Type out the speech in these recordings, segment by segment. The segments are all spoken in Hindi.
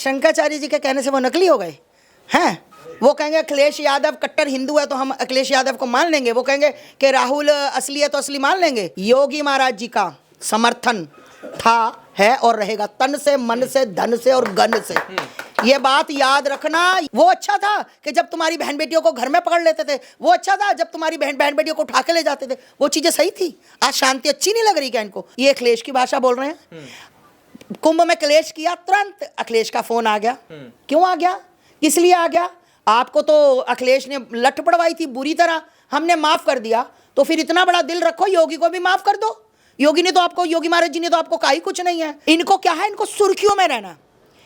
शंकराचार्य जी के कहने से वो नकली हो गए हैं। वो कहेंगे अखिलेश यादव कट्टर हिंदू है तो हम अखिलेश यादव को मान लेंगे। वो कहेंगे कि राहुल असली है तो असली मान लेंगे। योगी महाराज जी का समर्थन था, है और रहेगा, तन से, मन से, धन से और गन से। ये बात याद रखना। वो अच्छा था कि जब तुम्हारी बहन बेटियों को घर में पकड़ लेते थे, वो अच्छा था जब तुम्हारी बहन बेटियों को उठा के ले जाते थे, वो चीजें सही थी। आज शांति अच्छी नहीं लग रही क्या इनको? ये अखिलेश की भाषा बोल रहे हैं। कुंभ में क्लेश किया, तुरंत अखिलेश का फोन आ गया। क्यों आ गया? किस लिए आ गया? आपको तो अखिलेश ने लठ पड़वाई थी बुरी तरह, हमने माफ कर दिया, तो फिर इतना बड़ा दिल रखो, योगी को भी माफ कर दो। योगी ने तो आपको, योगी महाराज जी ने तो आपको कहा ही कुछ नहीं है। इनको क्या है? इनको सुर्खियों में रहना,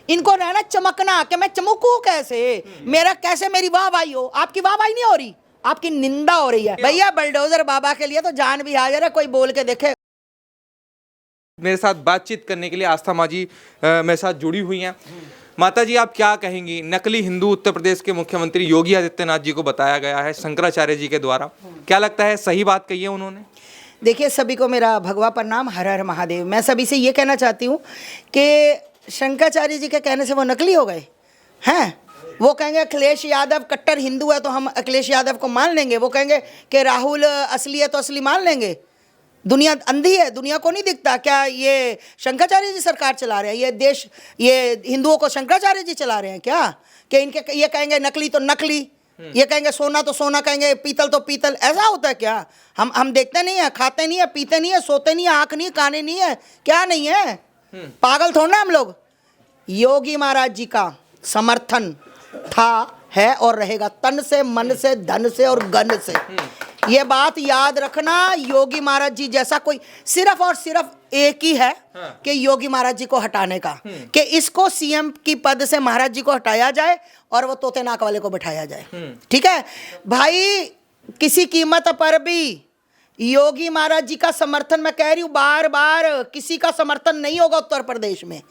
इनको रहना चमकना, कि मैं चमकूं कैसे, मेरा कैसे मेरी वाहवाही हो। आपकी वाहवाही नहीं हो रही, आपकी निंदा हो रही है। भैया बलडोजर बाबा के लिए तो जान भी हाजिर है, कोई बोल के देखे। मेरे साथ बातचीत करने के लिए आस्था माँ जी मेरे साथ जुड़ी हुई हैं। माता जी, आप क्या कहेंगी? नकली हिंदू उत्तर प्रदेश के मुख्यमंत्री योगी आदित्यनाथ जी को बताया गया है शंकराचार्य जी के द्वारा। क्या लगता है सही बात कही है उन्होंने? देखिए, सभी को मेरा भगवा प्रणाम, हर हर महादेव। मैं सभी से ये कहना चाहती हूँ कि शंकराचार्य जी के कहने से वो नकली हो गए हैं। वो कहेंगे अखिलेश यादव कट्टर हिंदू है तो हम अखिलेश यादव को मान लेंगे। वो कहेंगे कि राहुल असली है तो असली मान लेंगे। दुनिया अंधी है, दुनिया को नहीं दिखता क्या? ये शंकराचार्य जी सरकार चला रहे हैं ये देश, ये हिंदुओं को शंकराचार्य जी चला रहे हैं क्या? कि इनके ये कहेंगे नकली तो नकली, ये कहेंगे सोना तो सोना, कहेंगे पीतल तो पीतल। ऐसा होता है क्या? हम देखते नहीं है, खाते नहीं है, पीते नहीं है, सोते नहीं है, आँख नहीं, काने नहीं है, क्या नहीं है? पागल थोड़ा हम लोग। योगी महाराज जी का समर्थन था, है और रहेगा, तन से, मन से, धन से और गन से। ये बात याद रखना। योगी महाराज जी जैसा कोई सिर्फ और सिर्फ एक ही है कि योगी महाराज जी को हटाने का, कि इसको सीएम की पद से महाराज जी को हटाया जाए और वो तोते नाक वाले को बिठाया जाए। ठीक है भाई, किसी कीमत पर भी योगी महाराज जी का समर्थन, मैं कह रही हूं बार बार, किसी का समर्थन नहीं होगा उत्तर प्रदेश में।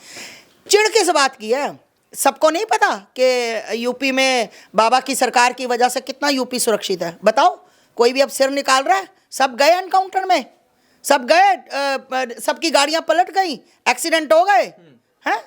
चिढ़ किस बात की है? सबको नहीं पता कि यूपी में बाबा की सरकार की वजह से कितना यूपी सुरक्षित है? बताओ, कोई भी अब सिर निकाल रहा है? सब गए एनकाउंटर में, सब गए, सबकी गाड़ियां पलट गई, एक्सीडेंट हो गए हैं।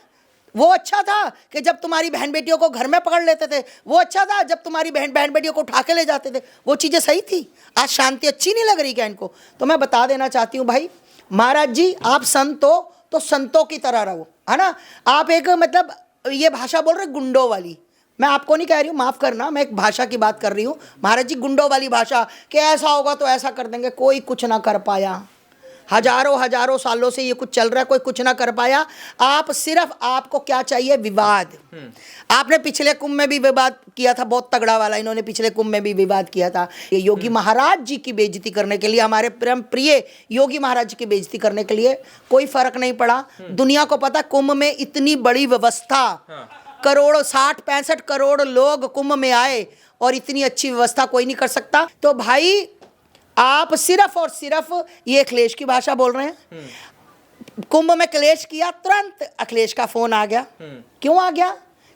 वो अच्छा था कि जब तुम्हारी बहन बेटियों को घर में पकड़ लेते थे, वो अच्छा था जब तुम्हारी बहन बेटियों को उठा के ले जाते थे, वो चीज़ें सही थी। आज शांति अच्छी नहीं लग रही क्या इनको? तो मैं बता देना चाहती हूँ भाई, महाराज जी आप संत हो तो संतों की तरह रहो, है ना। आप एक मतलब ये भाषा बोल रहे गुंडों वाली, मैं आपको नहीं कह रही हूँ, माफ़ करना, मैं एक भाषा की बात कर रही हूँ। महाराज जी गुंडों वाली भाषा, कि ऐसा होगा तो ऐसा कर देंगे। कोई कुछ ना कर पाया, हजारों सालों से ये कुछ चल रहा है, कोई कुछ ना कर पाया। आप सिर्फ, आपको क्या चाहिए? विवाद। आपने पिछले कुंभ में भी विवाद किया था, बहुत तगड़ा वाला। इन्होंने पिछले कुंभ में भी विवाद किया था। ये योगी महाराज जी की बेइज्जती करने के लिए, हमारे परम प्रिय योगी महाराज जी की बेइज्जती करने के लिए कोई फर्क नहीं पड़ा। दुनिया को पता कुंभ में इतनी बड़ी व्यवस्था, करोड़ों, 60-65 करोड़ लोग कुंभ में आए और इतनी अच्छी व्यवस्था कोई नहीं कर सकता। तो भाई आप सिर्फ और सिर्फ ये अखिलेश की भाषा बोल रहे हैं। कुंभ में क्लेश किया, तुरंत अखिलेश का फोन आ गया। क्यों आ गया?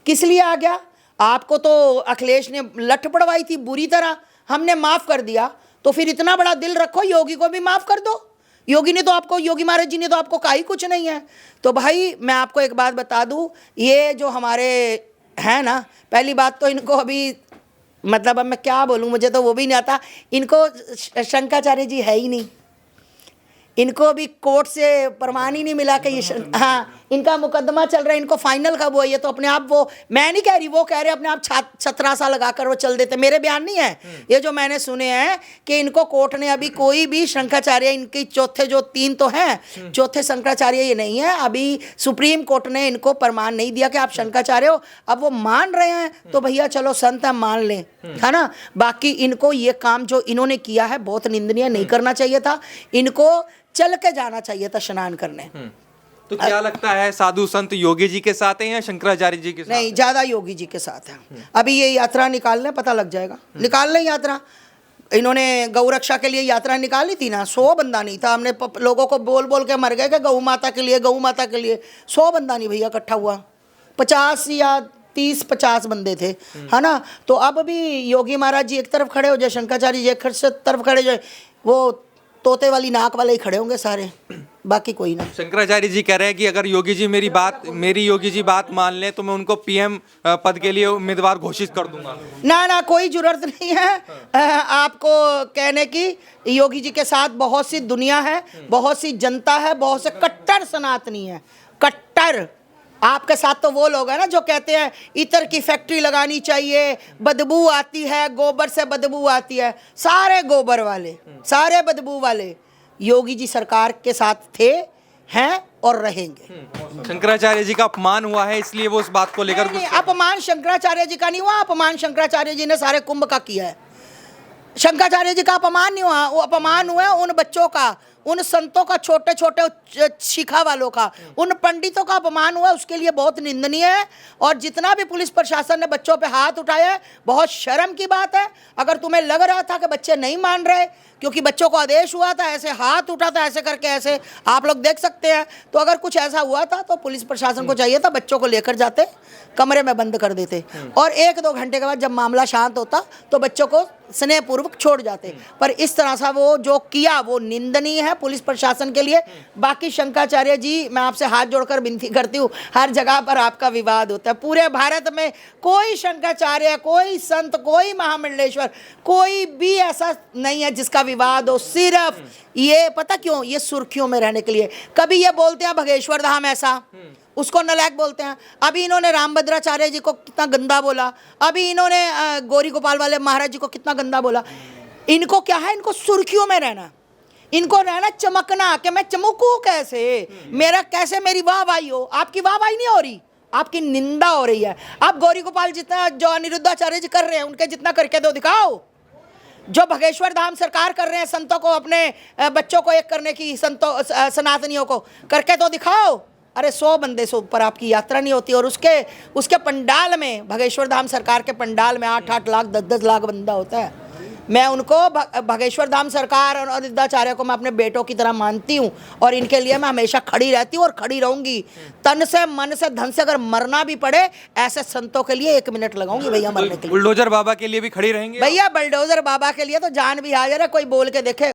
किस लिए आ गया? आपको तो अखिलेश ने लठ पड़वाई थी बुरी तरह, हमने माफ कर दिया, तो फिर इतना बड़ा दिल रखो, योगी को भी माफ कर दो। योगी ने तो आपको, योगी महाराज जी ने तो आपको कहा ही कुछ नहीं है। तो भाई मैं आपको एक बात बता दूं, ये जो हमारे हैं ना, पहली बात तो इनको अभी मतलब अब मैं क्या बोलूं, मुझे तो वो भी नहीं आता। इनको शंकराचार्य जी है ही नहीं, इनको अभी कोर्ट से प्रमाण ही नहीं मिला कि ये हाँ, इनका मुकदमा चल रहा है, इनको फाइनल कब हुआ? ये तो अपने आप, वो मैं नहीं कह रही, वो कह रहे अपने आप छतरासा लगाकर वो चल देते। मेरे बयान नहीं है ये, जो मैंने सुने हैं कि इनको कोर्ट ने अभी कोई भी शंकराचार्य, इनकी चौथे जो 3 तो हैं, चौथे शंकराचार्य ये नहीं है। अभी सुप्रीम कोर्ट ने इनको प्रमाण नहीं दिया कि आप शंकराचार्य हो। अब वो मान रहे हैं तो भैया चलो संत है, मान लें, है ना। बाकी इनको ये काम जो इन्होंने किया है बहुत निंदनीय, नहीं करना चाहिए था। इनको चल के जाना चाहिए था स्नान करने। तो क्या लगता है, साधु संत योगी जी के साथ हैं या शंकराचार्य जी के साथ? नहीं, ज्यादा योगी जी के साथ है। अभी ये यात्रा निकालने, पता लग जाएगा, निकाल लें यात्रा। इन्होंने गौ रक्षा के लिए यात्रा निकाली थी ना, 100 बंदा नहीं था। हमने लोगों को बोल बोल के मर गए कि गौ माता के लिए, गौ माता के लिए। 100 बंदा नहीं भैया इकट्ठा हुआ, 50 या 30-50 बंदे थे, है ना। तो अब भी योगी महाराज जी एक तरफ खड़े हो जाए, शंकराचार्य जी एक तरफ खड़े हो जाए, वो तोते वाली नाक वाले ही खड़े होंगे सारे, बाकी कोई ना। शंकराचार्य जी कह रहे हैं कि अगर योगी जी मेरी योगी जी बात मान ले तो मैं उनको पीएम पद के लिए उम्मीदवार घोषित कर दूंगा। ना कोई जरूरत नहीं है आपको कहने की। योगी जी के साथ बहुत सी दुनिया है, बहुत सी जनता है, बहुत से कट्टर सनातनी है, कट्टर। आपके साथ तो वो लोग हैं ना जो कहते हैं इत्र की फैक्ट्री लगानी चाहिए, बदबू आती है, गोबर से बदबू आती है। सारे गोबर वाले, सारे बदबू वाले योगी जी सरकार के साथ थे, हैं और रहेंगे। शंकराचार्य जी का अपमान हुआ है इसलिए वो इस बात को लेकर नहीं, अपमान शंकराचार्य जी का नहीं हुआ। अपमान शंकराचार्य जी ने सारे कुंभ का किया है। शंकराचार्य जी का अपमान नहीं हुआ, वो अपमान हुआ है उन बच्चों का, उन संतों का, छोटे छोटे शिखा वालों का, उन पंडितों का अपमान हुआ। उसके लिए बहुत निंदनीय है। और जितना भी पुलिस प्रशासन ने बच्चों पे हाथ उठाया है, बहुत शर्म की बात है। अगर तुम्हें लग रहा था कि बच्चे नहीं मान रहे क्योंकि बच्चों को आदेश हुआ था, ऐसे हाथ उठा था, ऐसे करके, ऐसे आप लोग देख सकते हैं, तो अगर कुछ ऐसा हुआ था तो पुलिस प्रशासन को चाहिए था बच्चों को लेकर जाते, कमरे में बंद कर देते और 1-2 घंटे के बाद जब मामला शांत होता तो बच्चों को स्नेहपूर्वक छोड़ जाते। पर इस तरह से वो जो किया वो निंदनीय है पुलिस प्रशासन के लिए। बाकी शंकराचार्य जी, मैं आपसे हाथ जोड़कर विनती करती हूँ, हर जगह पर आपका विवाद होता है। पूरे भारत में कोई शंकराचार्य, कोई संत, कोई महामंडलेश्वर, कोई भी ऐसा नहीं है जिसका विवाद हो। सिर्फ ये पता क्यों, ये सुर्खियों में रहने के लिए। कभी ये बोलते हैं भगेश्वर धाम ऐसा, उसको नलायक बोलते हैं। अभी इन्होंने रामभद्राचार्य जी को कितना गंदा बोला, अभी इन्होंने गौरी गोपाल वाले महाराज जी को कितना गंदा बोला। इनको क्या है, इनको सुर्खियों में रहना, इनको रहना चमकना, कि मैं चमकूं कैसे, मेरा कैसे मेरी वाहवाही हो। आपकी वाहवाही नहीं हो रही, आपकी निंदा हो रही है। आप गौरी गोपाल जितना जो अनिरुद्धाचार्य जी कर रहे हैं उनके जितना करके दो दिखाओ। जो भगेश्वर धाम सरकार कर रहे हैं संतों को, अपने बच्चों को एक करने की, संतों सनातनियों को करके तो दिखाओ। अरे 100 बंदे से ऊपर आपकी यात्रा नहीं होती। और उसके पंडाल में, भगेश्वर धाम सरकार के पंडाल में 8-8 लाख 10-10 लाख बंदा होता है। मैं उनको भगेश्वर धाम सरकार और अनिरुद्धाचार्य को मैं अपने बेटों की तरह मानती हूँ और इनके लिए मैं हमेशा खड़ी रहती हूँ और खड़ी रहूंगी। तन से, मन से, धन से, अगर मरना भी पड़े ऐसे संतों के लिए 1 मिनट लगाऊंगी भैया मरने के लिए। बुलडोजर बाबा के लिए भी खड़ी रहेंगे भैया, बुलडोजर बाबा के लिए तो जान भी हाजिर है, कोई बोल के देखे।